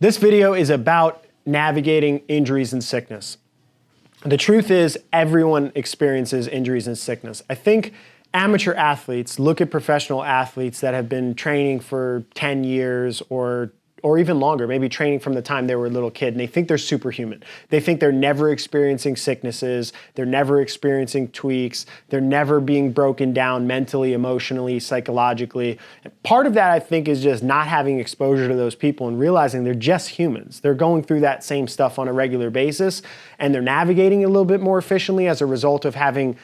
This video is about navigating injuries and sickness. The truth is, everyone experiences injuries and sickness. I think amateur athletes look at professional athletes that have been training for 10 years or even longer, maybe training from the time they were a little kid, and they think they're superhuman. They think they're never experiencing sicknesses, they're never experiencing tweaks, they're never being broken down mentally, emotionally, psychologically. And part of that, I think, is just not having exposure to those people and realizing they're just humans. They're going through that same stuff on a regular basis, and they're navigating a little bit more efficiently as a result of having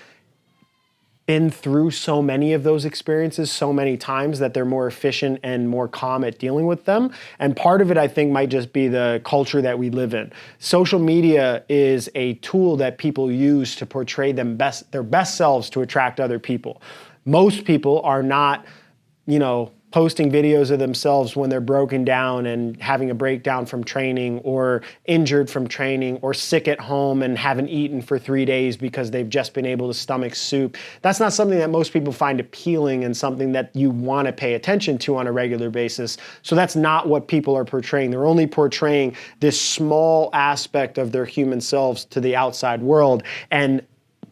been through so many of those experiences so many times that they're more efficient and more calm at dealing with them. And part of it, I think, might just be the culture that we live in. Social media is a tool that people use to portray their best selves to attract other people. Most people are not, posting videos of themselves when they're broken down and having a breakdown from training, or injured from training, or sick at home and haven't eaten for 3 days because they've just been able to stomach soup. That's not something that most people find appealing and something that you want to pay attention to on a regular basis. So that's not what people are portraying. They're only portraying this small aspect of their human selves to the outside world, and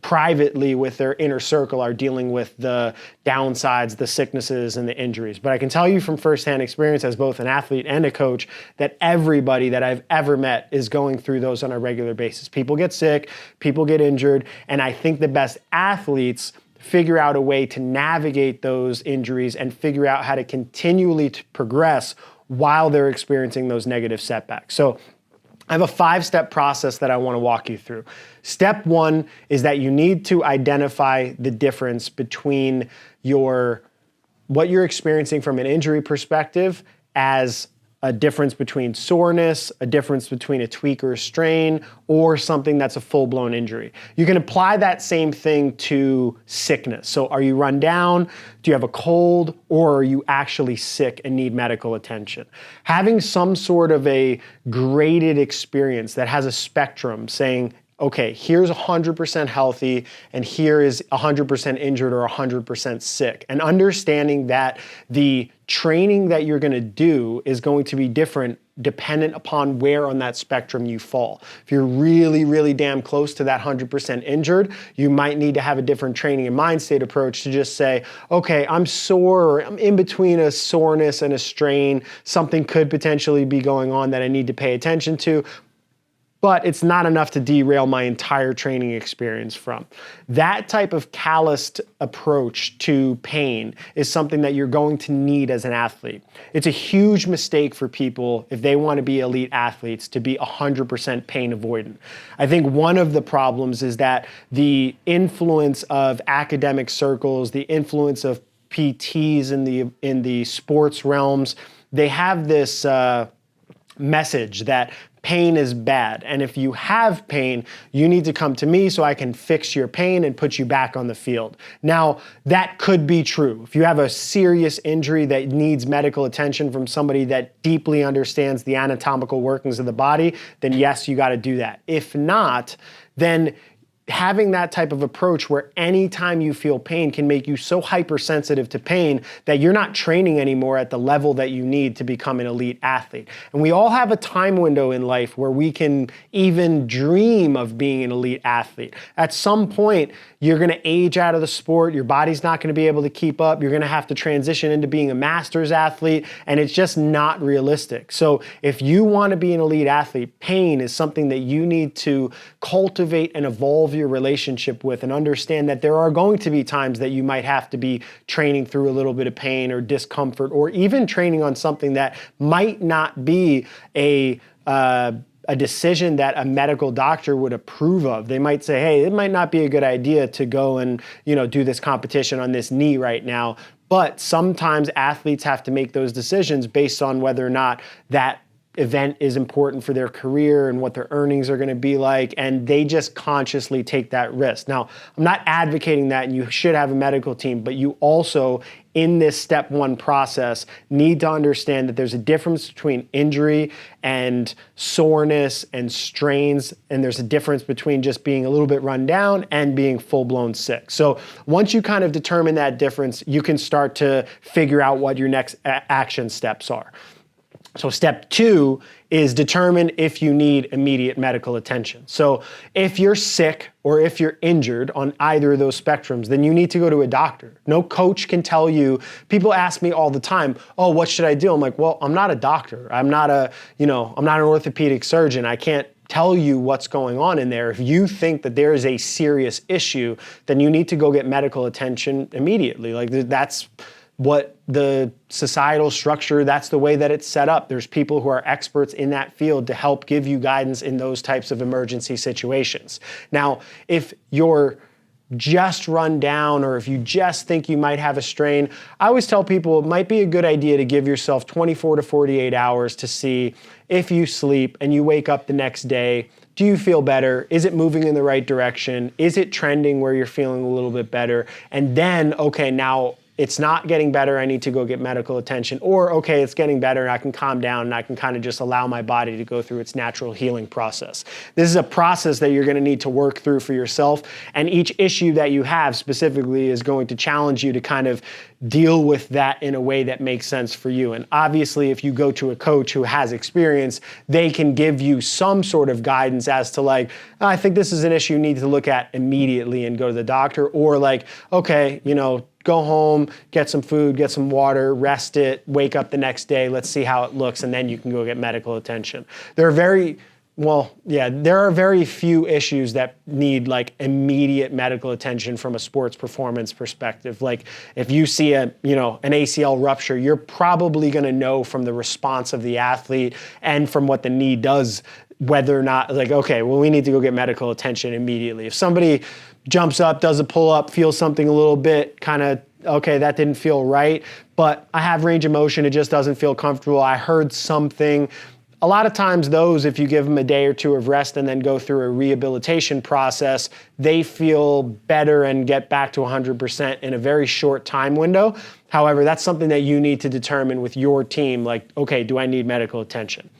privately with their inner circle are dealing with the downsides, the sicknesses, and the injuries. But I can tell you from firsthand experience as both an athlete and a coach that everybody that I've ever met is going through those on a regular basis. People get sick, people get injured, and I think the best athletes figure out a way to navigate those injuries and figure out how to continually progress while they're experiencing those negative setbacks. So I have a 5-step process that I want to walk you through. Step 1 is that you need to identify the difference between what you're experiencing from an injury perspective as a difference between soreness, a difference between a tweak or a strain, or something that's a full-blown injury. You can apply that same thing to sickness. So are you run down? Do you have a cold? Or are you actually sick and need medical attention? Having some sort of a graded experience that has a spectrum saying, okay, here's 100% healthy, and here is 100% injured or 100% sick. And understanding that the training that you're gonna do is going to be different dependent upon where on that spectrum you fall. If you're really, really damn close to that 100% injured, you might need to have a different training and mind state approach to just say, okay, I'm sore, or I'm in between a soreness and a strain. Something could potentially be going on that I need to pay attention to, but it's not enough to derail my entire training experience from. That type of calloused approach to pain is something that you're going to need as an athlete. It's a huge mistake for people, if they want to be elite athletes, to be 100% pain avoidant. I think one of the problems is that the influence of academic circles, the influence of PTs in the sports realms, they have this message that pain is bad. And if you have pain, you need to come to me so I can fix your pain and put you back on the field. Now, that could be true. If you have a serious injury that needs medical attention from somebody that deeply understands the anatomical workings of the body, then yes, you got to do that. If not, then having that type of approach where anytime you feel pain can make you so hypersensitive to pain that you're not training anymore at the level that you need to become an elite athlete. And we all have a time window in life where we can even dream of being an elite athlete. At some point, you're going to age out of the sport, your body's not going to be able to keep up, you're going to have to transition into being a master's athlete, and it's just not realistic. So if you want to be an elite athlete, pain is something that you need to cultivate and evolve your relationship with, and understand that there are going to be times that you might have to be training through a little bit of pain or discomfort, or even training on something that might not be a decision that a medical doctor would approve of. They might say, hey, it might not be a good idea to go and do this competition on this knee right now. But sometimes athletes have to make those decisions based on whether or not that event is important for their career and what their earnings are going to be like, and they just consciously take that risk. Now, I'm not advocating that, and you should have a medical team, but you also, in this step 1 process, need to understand that there's a difference between injury and soreness and strains, and there's a difference between just being a little bit run down and being full-blown sick. So once you kind of determine that difference, you can start to figure out what your next action steps are. So step 2 is determine if you need immediate medical attention. So if you're sick or if you're injured on either of those spectrums, then you need to go to a doctor. No coach can tell you. People ask me all the time, oh, what should I do? I'm like, well, I'm not a doctor. I'm not an orthopedic surgeon. I can't tell you what's going on in there. If you think that there is a serious issue, then you need to go get medical attention immediately. Like that's what the societal structure, that's the way that it's set up. There's people who are experts in that field to help give you guidance in those types of emergency situations. Now, if you're just run down or if you just think you might have a strain, I always tell people it might be a good idea to give yourself 24 to 48 hours to see if you sleep and you wake up the next day. Do you feel better? Is it moving in the right direction? Is it trending where you're feeling a little bit better? And then, okay, now it's not getting better, I need to go get medical attention. Or, okay, it's getting better, I can calm down and I can kind of just allow my body to go through its natural healing process. This is a process that you're gonna need to work through for yourself, and each issue that you have specifically is going to challenge you to kind of deal with that in a way that makes sense for you. And obviously, if you go to a coach who has experience, they can give you some sort of guidance as to like, oh, I think this is an issue you need to look at immediately and go to the doctor, or like, okay, go home, get some food, get some water, rest it, wake up the next day, let's see how it looks, and then you can go get medical attention. There are very few issues that need like immediate medical attention from a sports performance perspective. Like if you see an ACL rupture, you're probably gonna know from the response of the athlete and from what the knee does whether or not, like, okay, well, we need to go get medical attention immediately. If somebody jumps up, does a pull-up, feels something a little bit kind of, okay, that didn't feel right, but I have range of motion, it just doesn't feel comfortable, I heard something. A lot of times those, if you give them a day or two of rest and then go through a rehabilitation process, they feel better and get back to 100% in a very short time window. However, that's something that you need to determine with your team, like, okay, do I need medical attention?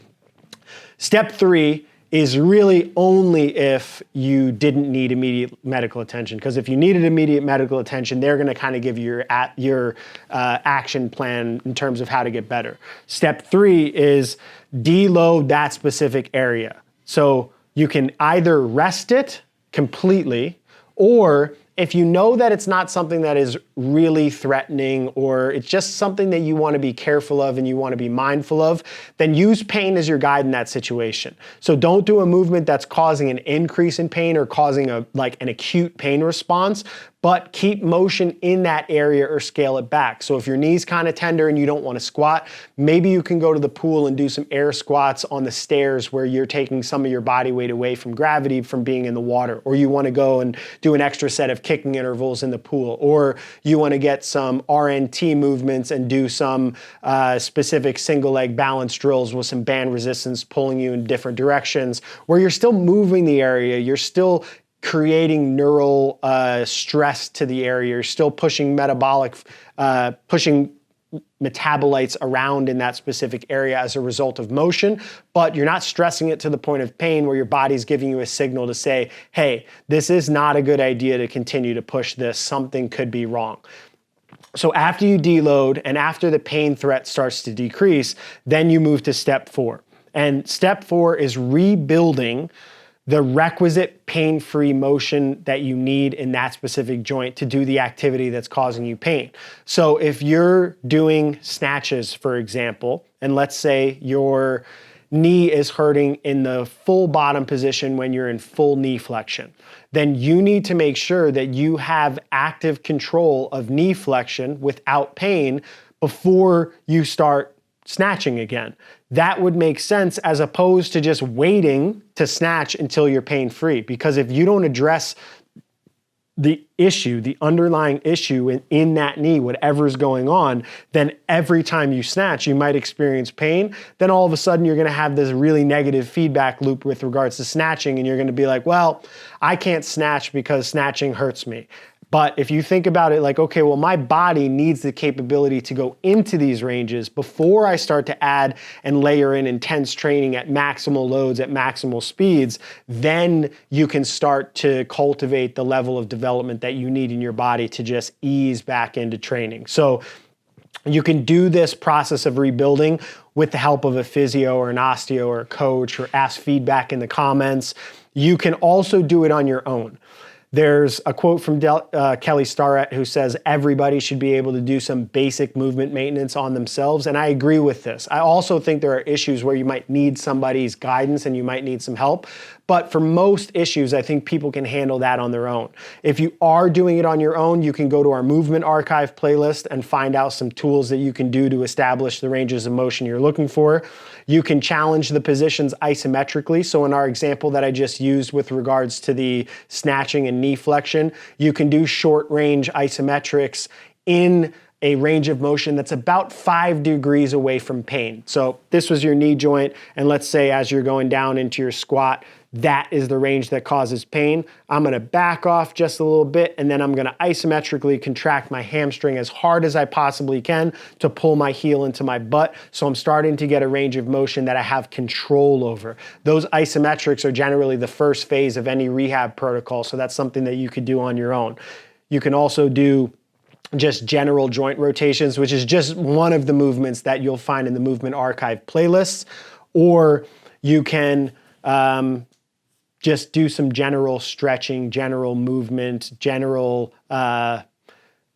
Step 3 is really only if you didn't need immediate medical attention. Because if you needed immediate medical attention, they're gonna kind of give you your action plan in terms of how to get better. Step 3 is deload that specific area. So you can either rest it completely, or if you know that it's not something that is really threatening or it's just something that you want to be careful of and you want to be mindful of, then use pain as your guide in that situation. So don't do a movement that's causing an increase in pain or causing an acute pain response, but keep motion in that area or scale it back. So if your knee's kind of tender and you don't want to squat, maybe you can go to the pool and do some air squats on the stairs where you're taking some of your body weight away from gravity from being in the water. Or you want to go and do an extra set of kicking intervals in the pool. Or you want to get some RNT movements and do some specific single leg balance drills with some band resistance pulling you in different directions, where you're still moving the area, you're still creating neural stress to the area, you're still pushing pushing metabolites around in that specific area as a result of motion, but you're not stressing it to the point of pain where your body's giving you a signal to say, hey, this is not a good idea to continue to push this, something could be wrong. So after you deload and after the pain threat starts to decrease, then you move to step 4. And step 4 is rebuilding the requisite pain-free motion that you need in that specific joint to do the activity that's causing you pain. So if you're doing snatches, for example, and let's say your knee is hurting in the full bottom position when you're in full knee flexion, then you need to make sure that you have active control of knee flexion without pain before you start snatching again. That would make sense as opposed to just waiting to snatch until you're pain-free. Because if you don't address the issue, the underlying issue in that knee, whatever's going on, then every time you snatch, you might experience pain. Then all of a sudden, you're gonna have this really negative feedback loop with regards to snatching, and you're gonna be like, well, I can't snatch because snatching hurts me. But if you think about it like, okay, well, my body needs the capability to go into these ranges before I start to add and layer in intense training at maximal loads, at maximal speeds, then you can start to cultivate the level of development that you need in your body to just ease back into training. So you can do this process of rebuilding with the help of a physio or an osteo or a coach, or ask feedback in the comments. You can also do it on your own. There's a quote from Kelly Starrett who says everybody should be able to do some basic movement maintenance on themselves, and I agree with this. I also think there are issues where you might need somebody's guidance and you might need some help, but for most issues, I think people can handle that on their own. If you are doing it on your own, you can go to our movement archive playlist and find out some tools that you can do to establish the ranges of motion you're looking for. You can challenge the positions isometrically. So in our example that I just used with regards to the snatching and knee flexion, you can do short range isometrics in a range of motion that's about 5 degrees away from pain. So this was your knee joint, and let's say as you're going down into your squat, that is the range that causes pain. I'm gonna back off just a little bit, and then I'm gonna isometrically contract my hamstring as hard as I possibly can to pull my heel into my butt. So I'm starting to get a range of motion that I have control over. Those isometrics are generally the first phase of any rehab protocol, so that's something that you could do on your own. You can also do just general joint rotations, which is just one of the movements that you'll find in the movement archive playlists, or you can just do some general stretching, general movement, general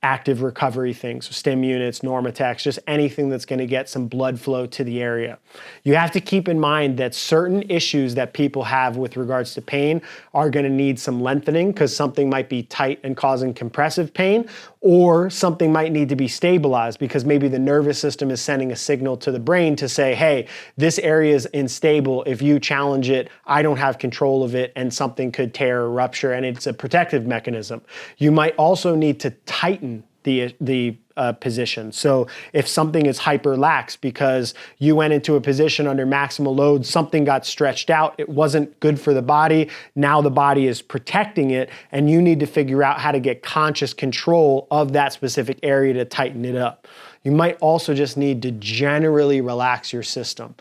active recovery things, so stim units, Normatex, just anything that's going to get some blood flow to the area. You have to keep in mind that certain issues that people have with regards to pain are going to need some lengthening, because something might be tight and causing compressive pain, or something might need to be stabilized because maybe the nervous system is sending a signal to the brain to say, hey, this area is unstable. If you challenge it, I don't have control of it, and something could tear or rupture, and it's a protective mechanism. You might also need to tighten the position. So if something is hyperlax because you went into a position under maximal load, something got stretched out, it wasn't good for the body, now the body is protecting it, and you need to figure out how to get conscious control of that specific area to tighten it up. You might also just need to generally relax your system.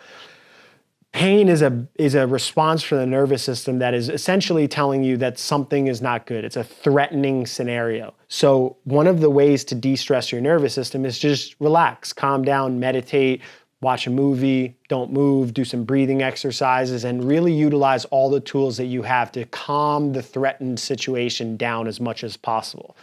Pain is a response from the nervous system that is essentially telling you that something is not good. It's a threatening scenario. So one of the ways to de-stress your nervous system is just relax, calm down, meditate, watch a movie, don't move, do some breathing exercises, and really utilize all the tools that you have to calm the threatened situation down as much as possible.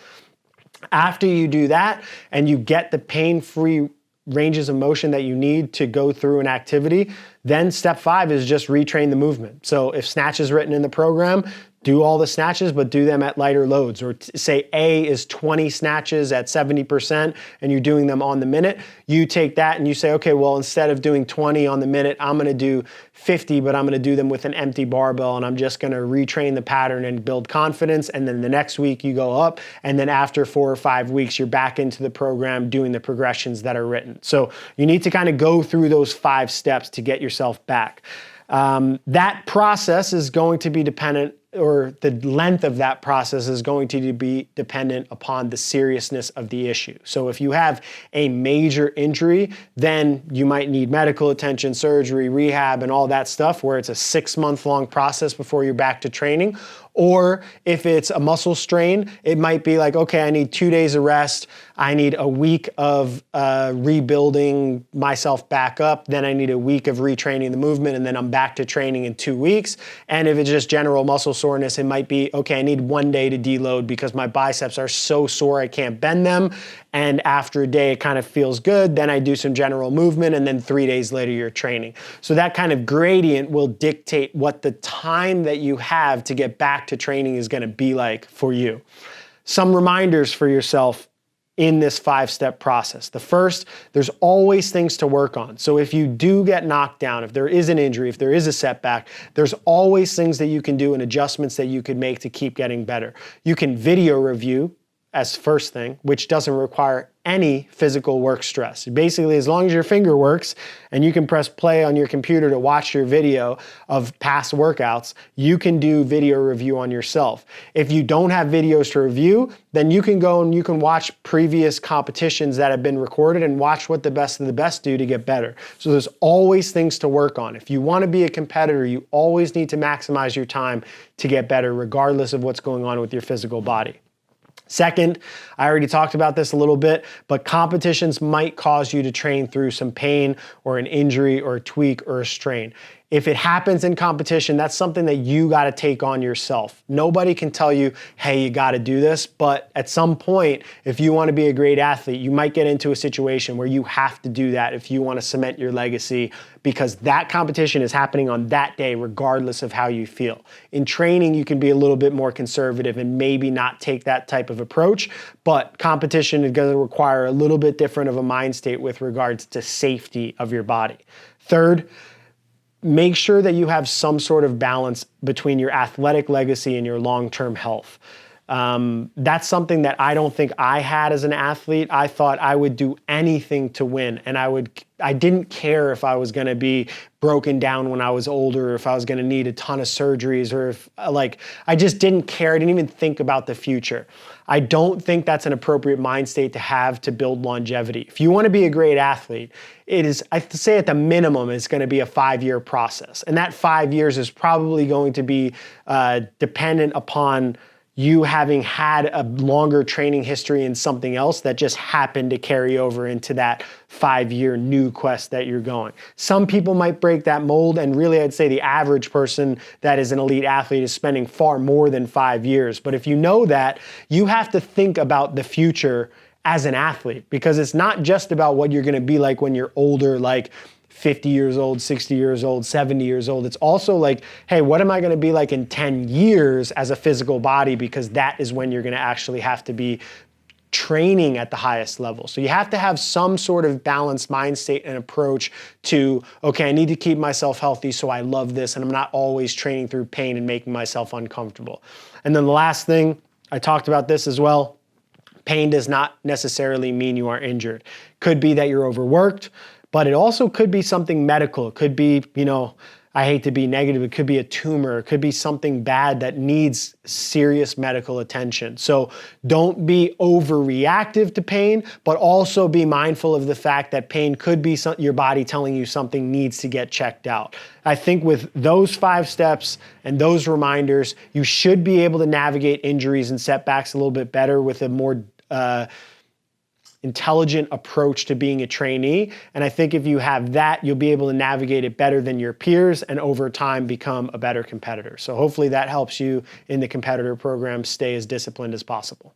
After you do that and you get the pain-free ranges of motion that you need to go through an activity, then step 5 is just retrain the movement. So if snatch is written in the program, do all the snatches, but do them at lighter loads. Or say A is 20 snatches at 70% and you're doing them on the minute. You take that and you say, okay, well, instead of doing 20 on the minute, I'm gonna do 50, but I'm gonna do them with an empty barbell, and I'm just gonna retrain the pattern and build confidence. And then the next week you go up, and then after 4 or 5 weeks, you're back into the program doing the progressions that are written. So you need to kind of go through those 5 steps to get yourself back. That process is going to be dependent, or the length of that process is going to be dependent upon the seriousness of the issue. So if you have a major injury, then you might need medical attention, surgery, rehab, and all that stuff, where it's a 6-month-long process before you're back to training. Or if it's a muscle strain, it might be like, okay, I need 2 days of rest, I need a week of rebuilding myself back up, then I need a week of retraining the movement, and then I'm back to training in 2 weeks. And if it's just general muscle soreness, it might be, okay, I need 1 day to deload because my biceps are so sore I can't bend them. And after a day, it kind of feels good. Then I do some general movement, and then 3 days later, you're training. So that kind of gradient will dictate what the time that you have to get back to training is going to be like for you. Some reminders for yourself in this 5-step process. The first, there's always things to work on. So if you do get knocked down, if there is an injury, if there is a setback, there's always things that you can do and adjustments that you could make to keep getting better. You can video review as first thing, which doesn't require any physical work stress. Basically, as long as your finger works and you can press play on your computer to watch your video of past workouts, you can do video review on yourself. If you don't have videos to review, then you can go and you can watch previous competitions that have been recorded and watch what the best of the best do to get better. So there's always things to work on. If you want to be a competitor, you always need to maximize your time to get better, regardless of what's going on with your physical body. Second, I already talked about this a little bit, but competitions might cause you to train through some pain or an injury or a tweak or a strain. If it happens in competition, that's something that you got to take on yourself. Nobody can tell you, hey, you got to do this, but at some point, if you want to be a great athlete, you might get into a situation where you have to do that if you want to cement your legacy, because that competition is happening on that day regardless of how you feel. In training, you can be a little bit more conservative and maybe not take that type of approach, but competition is going to require a little bit different of a mind state with regards to safety of your body. Third, make sure that you have some sort of balance between your athletic legacy and your long-term health. That's something that I don't think I had as an athlete. I thought I would do anything to win, and I didn't care if I was going to be broken down when I was older, or if I was going to need a ton of surgeries, or if I just didn't care. I didn't even think about the future. I don't think that's an appropriate mind state to have to build longevity. If you want to be a great athlete, it is, I say at the minimum, it's going to be a 5-year process. And that 5 years is probably going to be dependent upon you having had a longer training history in something else that just happened to carry over into that 5-year new quest that you're going. Some people might break that mold, and really I'd say the average person that is an elite athlete is spending far more than 5 years. But if you know that, you have to think about the future as an athlete, because it's not just about what you're gonna be like when you're older, like 50 years old, 60 years old, 70 years old. It's also like, hey, what am I going to be like in 10 years as a physical body? Because that is when you're going to actually have to be training at the highest level. So you have to have some sort of balanced mind state and approach to, okay, I need to keep myself healthy, so I love this, and I'm not always training through pain and making myself uncomfortable. And then the last thing, I talked about this as well, pain does not necessarily mean you are injured. Could be that you're overworked, but it also could be something medical. It could be, I hate to be negative, it could be a tumor, it could be something bad that needs serious medical attention. So don't be overreactive to pain, but also be mindful of the fact that pain could be your body telling you something needs to get checked out. I think with those 5 steps and those reminders, you should be able to navigate injuries and setbacks a little bit better with a more intelligent approach to being a trainee. And I think if you have that, you'll be able to navigate it better than your peers and over time become a better competitor. So hopefully that helps you in the competitor program stay as disciplined as possible.